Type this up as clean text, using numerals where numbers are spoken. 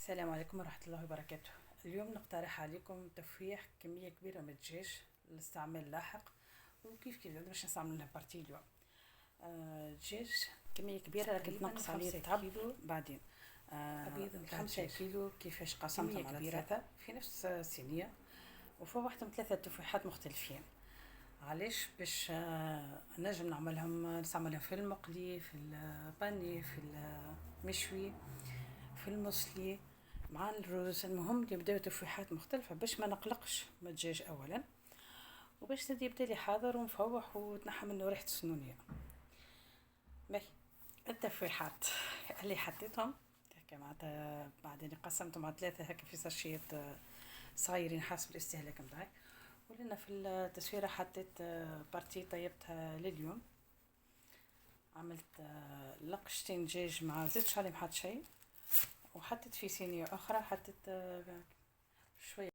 السلام عليكم ورحمة الله وبركاته. اليوم نقترح عليكم تفويح كمية كبيرة من الدجاج للاستعمال اللاحق، وكيف باش نستعملها بارتي اليوم. دجاج كمية كبيرة لكن تنقص عليه التعب كيلو بعدين. أبيض متاع 5 الدجاج. كيلو كيفاش قسمتهم على كبيرة. 3 في نفس الصينية، وفوق واحدة من 3 تفاحات مختلفين. علاش؟ باش نجم نعملهم، نستعملهم في المقلي، في الباني، في المشوي، في المصلي، مع الرز. المهم يبداو تفاحات مختلفة باش ما نقلقش من الدجاج اولا، وباش تدي يبدالي حاضر ومفوح وتنحى منه ريحة السنونية. باهي، التفاحات اللي حطيتهم هكا معناتها بعدين قسمتهم على 3 هكا في ساشيات صغيرين حسب الاستهلاك متاعك. ولنا في التسويرة حطيت بارتي طيبتها لليوم. عملت لقشتين دجاج مع زيتش عليهم حط شيء، وحطيت في صينية أخرى حطيت شوية